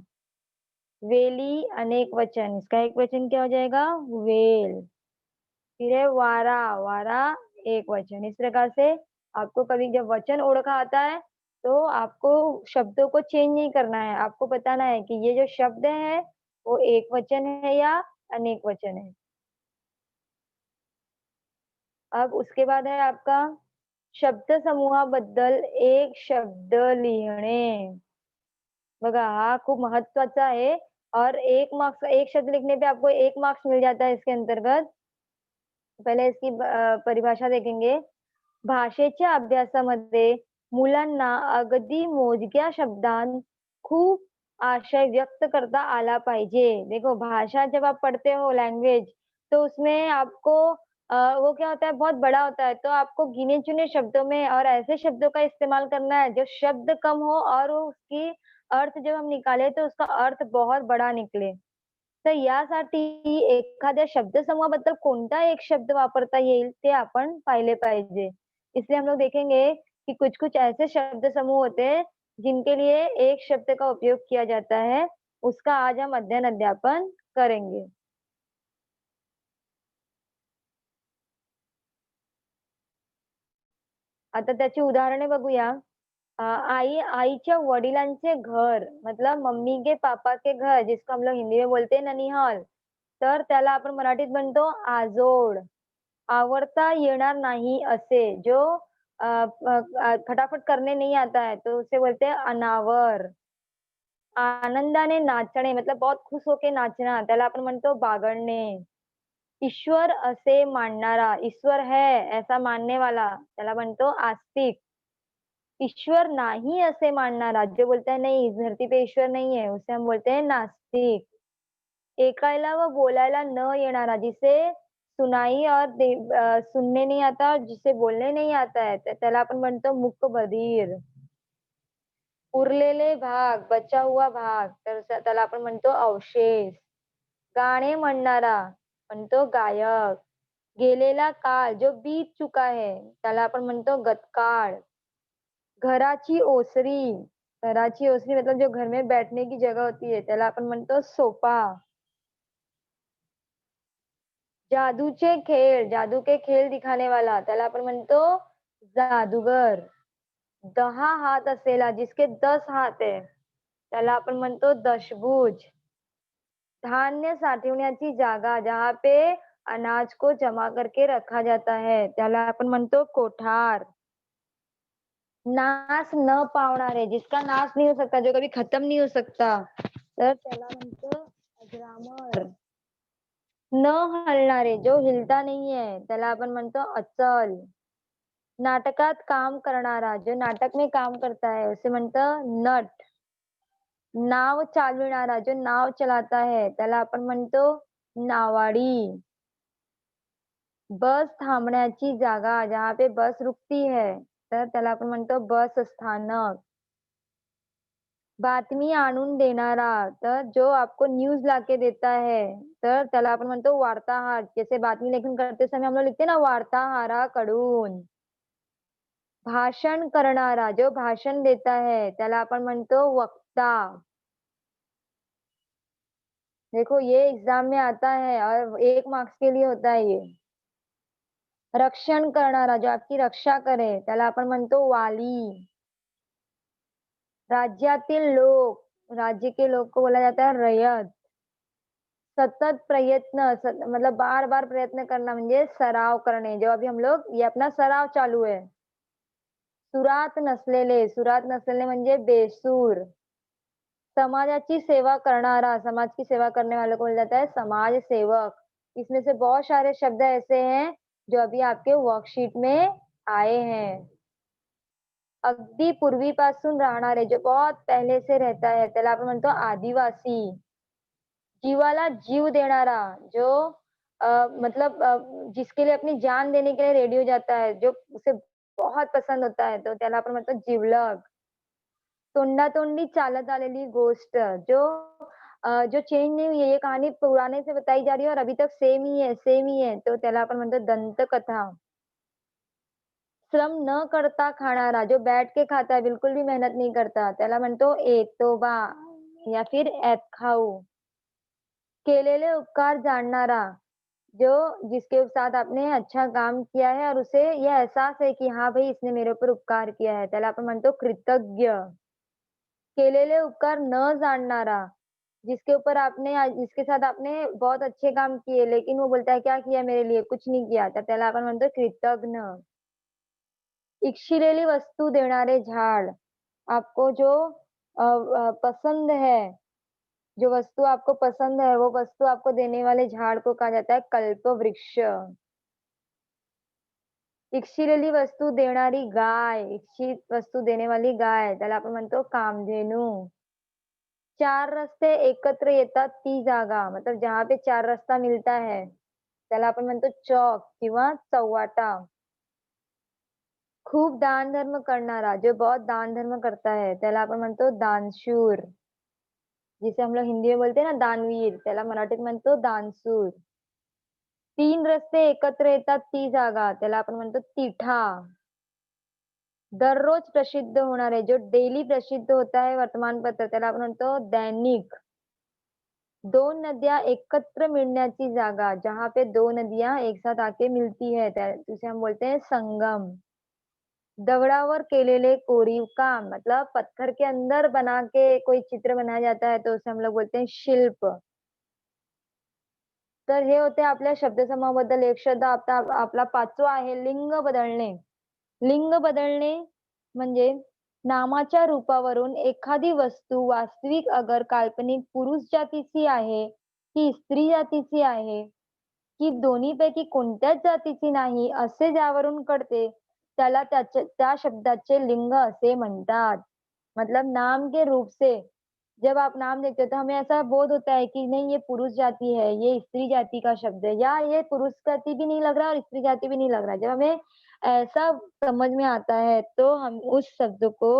वेली अनेक वचन, इसका एक वचन क्या हो जाएगा? वेल। फिर है वारा, वारा एक वचन। इस प्रकार से आपको कभी जब वचन ओळखा आता है तो आपको शब्दों को चेंज नहीं करना है, आपको बताना है कि ये जो शब्द है वो एक वचन है या अनेक वचन है। अब उसके बाद है आपका शब्द समूहाबद्दल एक शब्द लिहिणे। बघा हा खूप महत्वाचा आहे और एक मार्क्स, एक शब्द लिखने पे आपको एक मार्क्स मिल जाता है इसके अंतर्गत। पहले इसकी परिभाषा देखेंगे। भाषेच्या अभ्यासामध्ये मुलांना अगदी मोजक्या शब्दांत खूप आशय व्यक्त करता आला पाहिजे। देखो भाषा जब आप पढ़ते हो लैंग्वेज तो उसमें आपको वो क्या होता है बहुत बड़ा होता है तो आपको गिने-चुने शब्दों में और ऐसे शब्दों का इस्तेमाल करना है जो शब्द कम हो और वो उसकी अर्थ जब हम निकाले तो उसका अर्थ बहुत बड़ा निकले। तर यासाठी एखाद्या शब्दसमूहाबद्दल कोणता एक शब्द वापरता येईल ते आपण पाहिले पाहिजे। इसलिए हम लोग देखेंगे कि कुछ-कुछ ऐसे शब्द समूह होते हैं जिनके लिए एक शब्द का उपयोग किया जाता है। उसका आज हम अध्ययन अध्यापन करेंगे। आता त्याची उदाहरणे बघूया। आईच्या वडिलांचे घर मतलब मम्मी के पापा के घर जिसको हम लोग हिंदी में बोलते हैं ननिहाल, तर त्याला आपण मराठीत म्हणतो आजोळ. आवरता येणार नाही असे जो फटाफट करने नहीं आता है तो उसे बोलते हैं अनावर. आनंदाने नाचणे मतलब बहुत खुश होके नाचना त्याला आपण म्हणतो बागडणे. ईश्वर असे मानणारा, ईश्वर है ऐसा मानने वाला त्याला म्हणतो आस्तिक. ईश्वर नाही असे मानणारा जो बोलता है नहीं इस धरती पे ईश्वर नहीं है उसे हम बोलते हैं नास्तिक. ऐकायला व बोलायला न येणारा जिसे सुनाई और सुनने नहीं आता और जिसे बोलने नहीं आता है त्याला आपण म्हणतो मूकबधीर. उरलेले भाग, बचा हुआ भाग तर त्याला आपण म्हणतो अवशेष. गाणे म्हणणारा म्हणतो गायक. गेलेला काळ जो बीत चुका है त्याला आपण म्हणतो गतकाळ. घराची ओसरी, घराची ओसरी मतलब जो घर में बैठने की जगह होती है त्याला आपण म्हणतो सोफा. जादूचे खेळ, जादू के खेळ दिखाने वाला त्याला आपण म्हणतो जादूगर. 10 हात असलेला जिसके 10 हात है त्याला आपण म्हणतो दशभुज. धान्य साठवण्याची जागा जहाँ पे अनाज को जमा करके रखा जाता है त्याला आपण म्हणतो कोठार. नाश न पावणारे जिसका नाश नहीं हो सकता, जो कभी खत्म नहीं हो सकता तर त्याला म्हणतो अजरामर. न हलणारे, जो हिलता नाहीये, त्याला आपण म्हणतो अचल. नाटकात काम करणारा, जो नाटक में काम करता है, उसे म्हणतं नट. नाव चालविणारा, जो नाव चलाता है, त्याला आपण म्हणतो नावाडी. बस थांबण्याची जागा, जहाँ पे बस रुकती है, तर त्याला आपण म्हणतो बस स्थानक. बातमी आणून देणारा, तर जो आपको न्यूज़ लाके देता है, तर त्याला आपण म्हणतो वार्ताहर. जैसे बातमी लेखन करते समय हम लोग लिखते हैं ना वार्ताहराकडून. भाषण करणारा, जो भाषण देता है, त्याला आपण म्हणतो वक्ता. देखो ये एग्ज़ाम में आता है और 1 मार्क्स के लिए होता है ये. रक्षण करणारा, जो आपकी रक्षा करे, त्याला आपण म्हणतो वाली. राज्यातील लोक, राज्य के लोग को बोला जाता है रयत. सतत प्रयत्न मतलब बार-बार प्रयत्न करना म्हणजे सराव करणे. जो अभी हम लोग ये अपना सराव चालू है. सुरात नसलेले म्हणजे बेसूर. समाजाची सेवा करणारा, समाज की सेवा करने वालों को बोला जाता है समाज सेवक. इसमें से बहुत सारे शब्द ऐसे हैं जो अभी आपके वर्कशीट में आए हैं. अगदी पूर्वीपासून राहणारे, जो बहुत पहले से रहता है, त्याला आपण म्हणतो आदिवासी. जीवाला जीव देणारा, जो मतलब जिसके लिए अपनी जान देने के लिए रेडी हो जाता है, जो उसे बहुत पसंद होता है, तो त्याला आपण म्हणतो जिवलग. तोंडातोंडी चालत आलेली गोष्ट, जो चेंज नहीं हुई है, ये कहानी पुराने से बताई जा रही है और अभी तक सेम ही है, तो त्याला आपण म्हणतो दंतकथा. श्रम न करता खाणारा, जो बैठ के खाता है, बिल्कुल भी मेहनत नहीं करता, त्याला म्हणतो एतोबा या फिर ऐतखाऊ. केलेले उपकार जाणणारा, जो जिसके साथ आपने अच्छा काम किया है और उसे ये एहसास है कि हाँ भाई इसने मेरे ऊपर उपकार किया है, त्याला आपण म्हणतो कृतज्ञ. केलेले उपकार न जाणणारा, जिसके साथ आपने बहुत अच्छे काम किए, लेकिन वो बोलता है क्या किया मेरे लिए? कुछ नहीं किया, तर त्याला आपण म्हणतो कृतज्ञ. इच्छिलेली वस्तू देणारे झाड, आपको जो पसंद है, जो वस्तु आपको पसंद है, वो वस्तु आपको देने वाले झाड़ को कहा जाता है कल्पवृक्ष. इच्छिलेली वस्तू देणारी गाय, इच्छित वस्तू देने वाली गाय, त्याला आपण म्हणतो कामधेनू. 4 रस्ते एकत्र येतात ती जागा, मतलब जहाँ पे 4 रास्ता मिलता है, त्याला आपण म्हणतो चौक किंवा चौवाटा. खूप दान-धर्म करणारा, जो बहुत दान-धर्म करता है, त्याला आपण म्हणतो दानशूर. जिसे हम लोग हिंदी में बोलते हैं ना दानवीर, त्याला मराठीत म्हणतो दानशूर. 3 रस्ते एकत्र येतात ती जागा, त्याला आपण म्हणतो तिठा. दररोज प्रसिद्ध होणारे, जो डेली प्रसिद्ध होता है वर्तमानपत्र, त्याला आपण म्हणतो दैनिक. 2 नद्या एकत्र मिळण्याची जागा, जहाँ पे 2 नदियाँ एक साथ आके मिलती है, जिसे हम बोलते हैं संगम. दगडावर केलेले कोरीव काम, मतलब पत्थर के अंदर बना के कोई चित्र बनाया जाता है, तो उसे हम लोग बोलते हैं शिल्प. तर हे होते आपल्या शब्दसमूहाबद्दल एक शब्द. आता आपला 5वा आहे लिंग बदलणे. लिंग बदलणे म्हणजे नामाच्या रूपावरून एखादी वस्तू वास्तविक अगर काल्पनिक पुरुष जातीची आहे, की स्त्री जातीची आहे, की दोन्हीपैकी कोणत्याच जातीची नाही, असे ज्यावरून कळते, त्याला त्या शब्दाचे लिंग असे म्हणतात. मतलब नाम के रूप से जब आप नाम देखते हो तो हमें ऐसा बोध होता है कि नहीं ये पुरुष जाति है, ये स्त्री जाति का शब्द है या ये पुरुष जाति भी नहीं लग रहा और स्त्री जाति भी नहीं लग रहा है। जब हमें ऐसा समझ में आता है तो हम उस शब्द को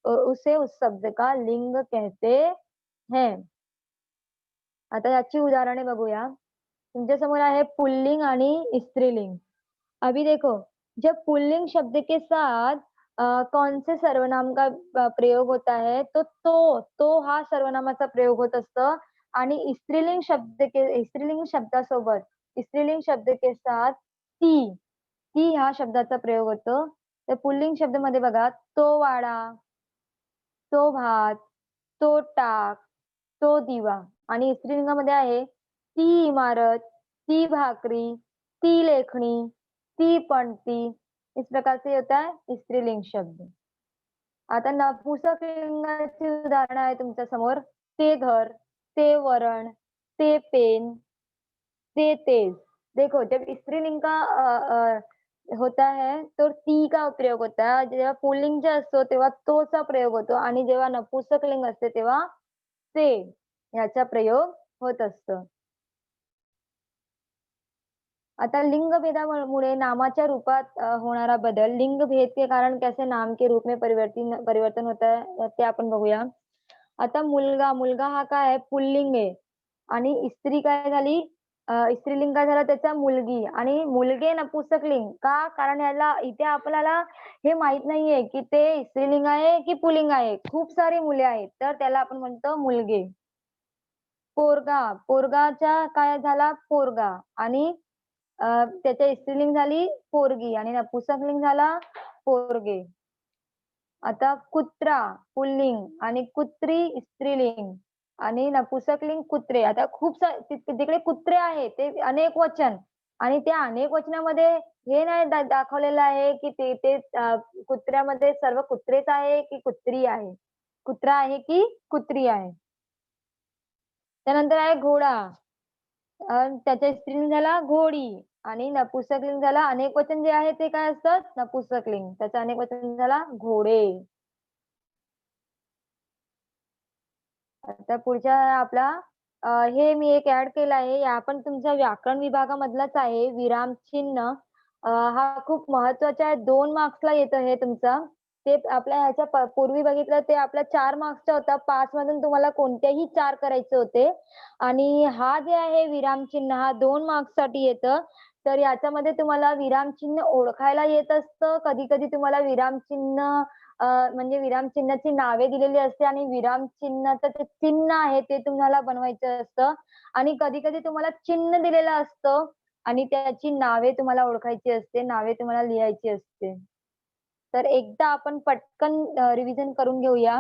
उसे उस शब्द का लिंग कहते हैं. आता याची उदाहरणे बघूया. तुमच्या समोर आहे पुल्लिंग आणि स्त्रीलिंग. अभी देखो, जब पुल्लिंग शब्द के साथ कौन से सर्वनाम का प्रयोग होता है, तो हा सर्वनामाचा प्रयोग होत असतं आणि स्त्रीलिंग शब्दासोबत स्त्रीलिंग शब्द के साथ ती ह्या शब्दाचा प्रयोग होतो. तर पुल्लिंग शब्दामध्ये बघा, तो वाडा, तो भात, तो टाक, तो दिवा आणि स्त्रीलिंगामध्ये आहे, ती इमारत, ती भाकरी, ती लेखणी, ती पणती. इस प्रकार से होता है स्त्रीलिंग शब्द. आता नपुंसक लिंगाची उदाहरणं आहे तुमच्या समोर. ते घर, ते वरण, ते पेन, तेज। देखो जब स्त्रीलिंग का होता है तो ती का प्रयोग होता है. जेव्हा पुल्लिंग जे असतो तेव्हा तोचा प्रयोग होतो आणि जेव्हा नपुंसकलिंग असते तेव्हा ते याचा प्रयोग होत असतो. आता लिंगभेदामुळे नामाच्या रूपात होणारा बदल. लिंगभेद के कारण कैसे नाम के रूप में परिवर्तन होता है ते आपण बघूया. आता मुलगा, मुलगा हा काय आहे पुल्लिंग आहे आणि स्त्री काय झाली स्त्रीलिंग काय झालं त्याचा मुलगी आणि मुलगे नपुंसकलिंग. का? कारण याला इथे आपल्याला हे माहीत नाहीये, की ते स्त्रीलिंग आहे की पुल्लिंग आहे. खूप सारी मुले आहेत, तर त्याला आपण म्हणतो मुलगे. पोरगा, पोरगाच्या काय झाला पोरगा आणि त्याच्या स्त्रीलिंग झाली पोरगी आणि नपुंसकलिंग झाला पोरगे. आता कुत्रा पुल्लिंग आणि कुत्री स्त्रीलिंग आणि नपुंसकलिंग कुत्रे. आता खूप तिकडे कुत्रे आहेत ते अनेक वचन आणि त्या अनेक वचनामध्ये हे नाही दाखवलेलं आहे, की ते ते कुत्र्यामध्ये सर्व कुत्रेच आहे की कुत्री आहे. कुत्रा आहे की कुत्री आहे. त्यानंतर आहे घोडा. त्याचा स्त्रीलिंग झाला घोडी आणि नपुंसकलिंग झाला अनेकवचन जे आहे ते काय असतात? नपुंसकलिंग. त्याचं अनेकवचन झाला घोडे. आता पुढच्या आपला हे मी एक ॲड केलं आहे. हा पण तुमच्या व्याकरण विभागामधलाच आहे. विरामचिन्ह हा खूप महत्त्वाचा आहे. 2 मार्क्सला येतं हे तुमचं. ते आपल्या ह्याच्या पूर्वी बघितलं ते आपला 4 मार्क्सचा होता. 5 मधून तुम्हाला कोणतेही 4 करायचे होते. आणि हा जे आहे विरामचिन्ह हा 2 मार्क्ससाठी येतं. तर याच्यामध्ये तुम्हाला विरामचिन्ह ओळखायला येत असतं. कधी-कधी तुम्हाला विरामचिन्ह म्हणजे विरामचिन्हाची नावे दिलेली असते आणि विरामचिन्हाचं ते चिन्ह आहे ते तुम्हाला बनवायचं असतं आणि कधी-कधी तुम्हाला चिन्ह दिलेलं असतं आणि त्याची नावे तुम्हाला ओळखायची असते, नावे तुम्हाला लिहायची असते. तर एकदा आपण पटकन रिव्हिजन करून घेऊया.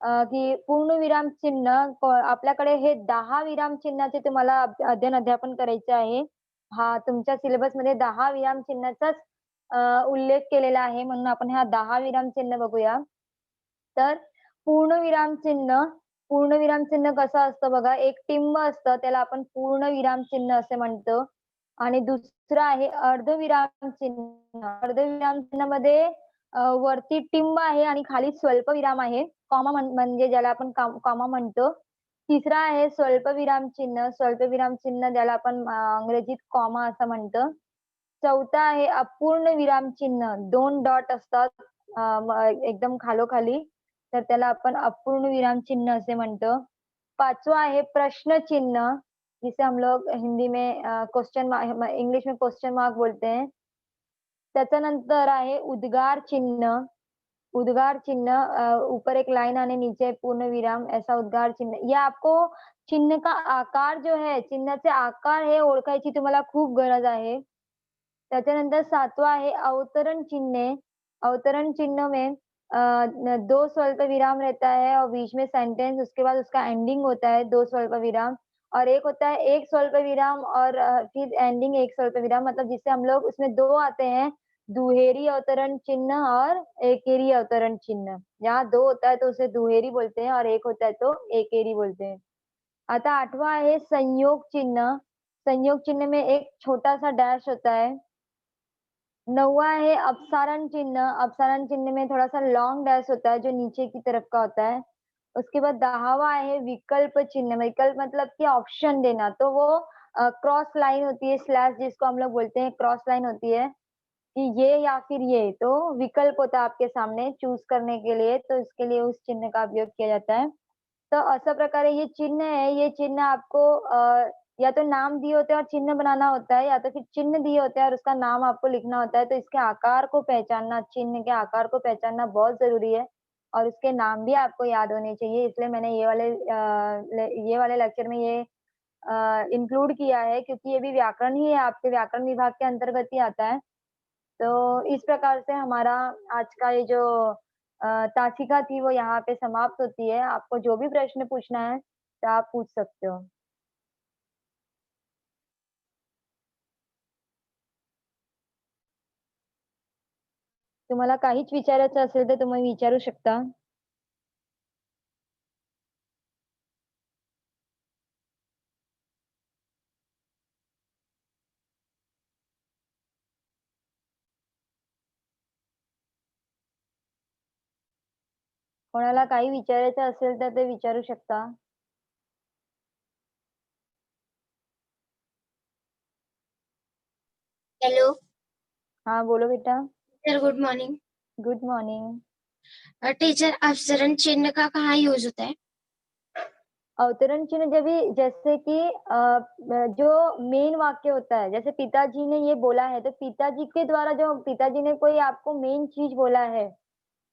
की पूर्णविराम चिन्ह आपल्याकडे हे 10 विराम चिन्हाचे तुम्हाला अध्ययन अध्यापन करायचे आहे. हा तुमच्या सिलेबसमध्ये 10 विराम चिन्हाचाच उल्लेख केलेला आहे म्हणून आपण हा 10 विराम चिन्ह बघूया. तर पूर्णविराम चिन्ह, पूर्णविराम चिन्ह कसं असतं बघा, एक टिंब असतं त्याला आपण पूर्णविराम चिन्ह असे म्हणतो आणि दुसरं आहे अर्धविराम चिन्ह. अर्धविराम चिन्हामध्ये वरती टिंब आहे आणि खाली स्वल्पविराम आहे. कॉमा म्हणजे ज्याला आपण कॉमा म्हणतो. तिसरा आहे स्वल्पविराम चिन्ह. स्वल्पविराम चिन्ह ज्याला आपण अंग्रेजीत कॉमा असं म्हणतो. चौथा आहे अपूर्ण विराम चिन्ह. 2 डॉट असतात एकदम खालोखाली. तर त्याला आपण अपूर्ण विराम चिन्ह असे म्हणतो. 5वां आहे प्रश्न चिन्ह, जिसे हम लोग हिंदी में इंग्लिश में क्वेश्चन मार्क बोलते हैं. त्याच्यानंतर आहे उद्गार चिन्ह. उद्गार चिन्ह ऊपर एक लाइन आने नीचे पूर्ण विराम ऐसा उद्गार चिन्ह. ये आपको चिन्ह का आकार जो है, चिन्हाचे आकार हे ओळखायची तुम्हाला खूप गरज आहे. त्याच्यानंतर 7वां आहे अवतरण चिन्ह. अवतरण चिन्ह में 2 स्वल्प विराम रहता है और बीच में सेंटेंस उसके बाद उसका एंडिंग होता है 2 स्वल्प विराम और एक होता है 1 स्वल्प विराम और फिर एंडिंग 1 स्वल्प विराम मतलब जिससे हम लोग उसमें 2 आते हैं, दुहेरी अवतरण चिन्ह और एकेरी अवतरण चिन्ह. जहाँ 2 होता है तो उसे दुहेरी बोलते हैं और 1 होता है तो एकेरी बोलते हैं. आता 8वां आहे संयोग चिन्ह. संयोग चिन्ह में एक छोटा-सा डैश होता है. 9वां है अपसारण चिन्ह. अपसारण चिन्ह में थोड़ा-सा लॉन्ग डैश होता है जो नीचे की तरफ का होता है. उसके बाद 10वां है विकल्प चिन्ह. विकल्प मतलब कि ऑप्शन देना. तो वो क्रॉस लाइन होती है, स्लैश जिसको हम लोग बोलते हैं, क्रॉस लाइन होती है कि ये या फिर ये. तो विकल्प होता है आपके सामने चूज़ करने के लिए, तो इसके लिए उस चिन्ह का उपयोग किया जाता है. तो अशा प्रकारे ये चिन्ह है, ये चिन्ह आपको या तो नाम दिए होते हैं और चिन्ह बनाना होता है या तो फिर चिन्ह दिए होते हैं और उसका नाम आपको लिखना होता है। तो इसके आकार को पहचानना, चिन्ह के आकार को पहचानना बहुत ज़रूरी है और उसके नाम भी आपको याद होने चाहिए। इसलिए मैंने ये वाले लेक्चर में ये इंक्लूड किया है क्योंकि ये भी व्याकरण ही है, आपके व्याकरण विभाग के अंतर्गत ही आता है। तो इस प्रकार से हमारा आज का ये जो तासिका थी वो यहाँ पे समाप्त होती है। आपको जो भी प्रश्न पूछना है, तो आप पूछ सकते हो। तुम्हाला काहीच विचारायचं असेल तर तुम्ही विचारू शकता. कोणाला काही विचारायचं असेल तर ते विचारू शकता. हेलो हाँ, बोलो बेटा. Sir, good morning. Good morning. Teacher, अवतरण चिन्ह का कहाँ यूज होता है? अवतरण चिन्ह जब भी जैसे कि जो मेन वाक्य होता है, जैसे पिताजी ने ये बोला है, तो पिताजी के द्वारा जो पिताजी ने कोई आपको मेन चीज़ बोला है,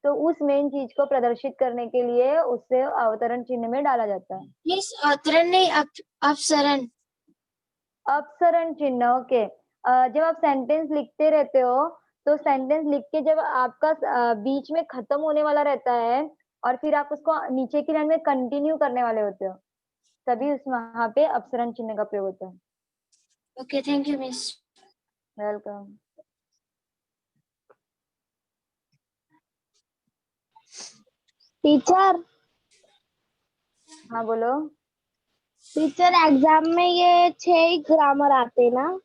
तो उस मेन चीज़ को प्रदर्शित करने के लिए उसे अवतरण चिन्ह में डाला जाता है. मीन्स अवतरण नहीं, अपसरण। अपसरण चिन्ह, ओके. जब आप सेंटेंस लिखते रहते हो, तो सेंटेंस लिख के जब आपका बीच में खत्म होने वाला रहता है और फिर आप उसको नीचे की लाइन में कंटिन्यू करने वाले होते हो, तभी उस वहाँ पे अपसरण चिन्ह का प्रयोग होता है. Okay, thank you miss. Welcome. Teacher हाँ, बोलो. टीचर एग्जाम में ये 6 ही ग्रामर आते हैं ना?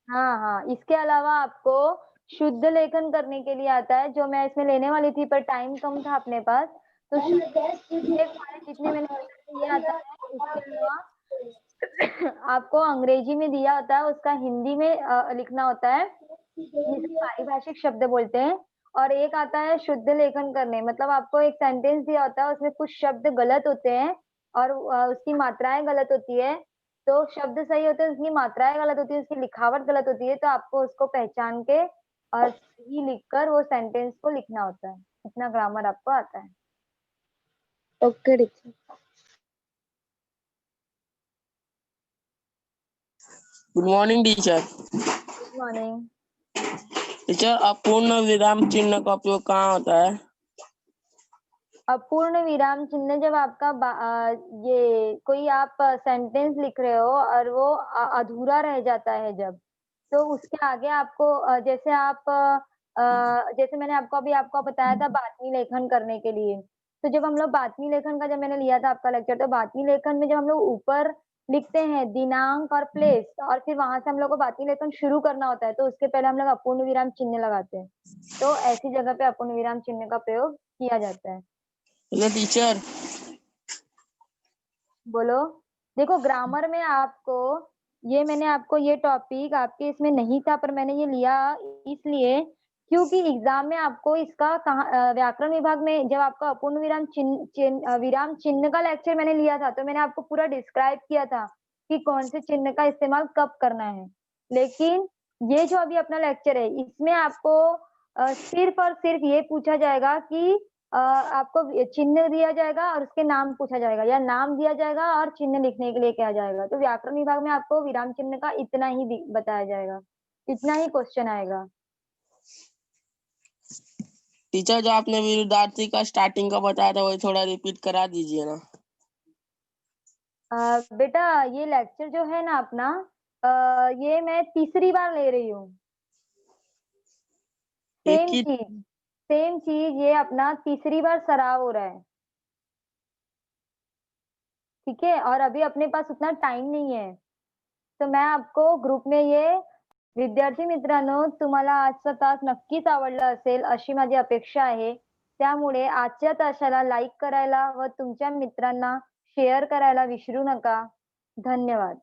हाँ, हाँ, इसके अलावा आपको शुद्ध लेखन करने के लिए आता है, जो मैं इसमें लेने वाली थी पर टाइम कम था अपने पास, तो ये वाले जितने मैंने बताए ये आता है. इसके अलावा आपको अंग्रेजी में दिया होता है, उसका हिंदी में लिखना होता है, जिसे पारिभाषिक शब्द बोलते हैं. और एक आता है शुद्ध लेखन करने, मतलब आपको एक सेंटेंस दिया होता है, उसमें कुछ शब्द गलत होते हैं और उसकी मात्राएं गलत होती है. तो शब्द सही होते हैं, उसकी मात्राएं गलत होती है, उसकी लिखावट गलत होती है, तो आपको उसको पहचान के और सही लिखकर वो सेंटेंस को लिखना होता है. इतना ग्रामर आपको आता है. Okay teacher. Good morning teacher. Good morning. Teacher, अपूर्ण विराम चिन्ह का उपयोग कहाँ होता है? अपूर्ण विराम चिन्ह जब आपका ये कोई आप सेंटेंस लिख रहे हो और वो अधूरा रह जाता है जब, तो उसके आगे आपको जैसे आप जैसे मैंने आपको अभी आपको बताया था बातमी लेखन करने के लिए, तो जब हम लोग बातमी लेखन का जब मैंने लिया था आपका लेक्चर, तो बातमी लेखन में जब हम लोग ऊपर लिखते हैं दिनांक और प्लेस और फिर वहां से हम लोग को बातमी लेखन शुरू करना होता है, तो उसके पहले हम लोग अपूर्ण विराम चिन्ह लगाते हैं. तो ऐसी जगह पे अपूर्ण विराम चिन्ह का प्रयोग किया जाता है. Hello teacher. बोलो. देखो ग्रामर में आपको ये मैंने आपको ये टॉपिक आपके इसमें नहीं था पर मैंने ये लिया इसलिए क्योंकि एग्जाम में आपको इसका व्याकरण विभाग में जब आपका अपूर्ण विराम चिन्ह का लेक्चर मैंने लिया था, तो मैंने आपको पूरा डिस्क्राइब किया था कि कौन से चिन्ह का इस्तेमाल कब करना है. लेकिन ये जो अभी अपना लेक्चर है, इसमें आपको सिर्फ और सिर्फ ये पूछा जाएगा कि आपको चिन्ह दिया जाएगा और उसके नाम पूछा जाएगा, या नाम दिया जाएगा और चिन्ह लिखने के लिए कहा जाएगा. तो व्याकरण विभाग में आपको विराम चिन्ह का इतना ही बताया जाएगा, इतना ही क्वेश्चन आएगा. टीचर, जो आपने विरुद्धार्थी का स्टार्टिंग का बताया था वही थोड़ा रिपीट करा दीजिए ना. बेटा ये लेक्चर जो है ना अपना ये मैं तीसरी बार ले रही हूँ. एक सेम ही. चीज सेम चीज ये अपना तीसरी बार सराव हो रहा है. ठीक है, और अभी अपने पास उतना टाइम नहीं है, तर मैं आपको ग्रुप में ये विद्यार्थी मित्रांनो, तुम्हाला आजचा तास नक्कीच आवडला असेल अशी माझी अपेक्षा आहे. त्यामुळे आजच्या तासाला लाईक करायला व तुमच्या मित्रांना शेअर करायला विसरू नका. धन्यवाद.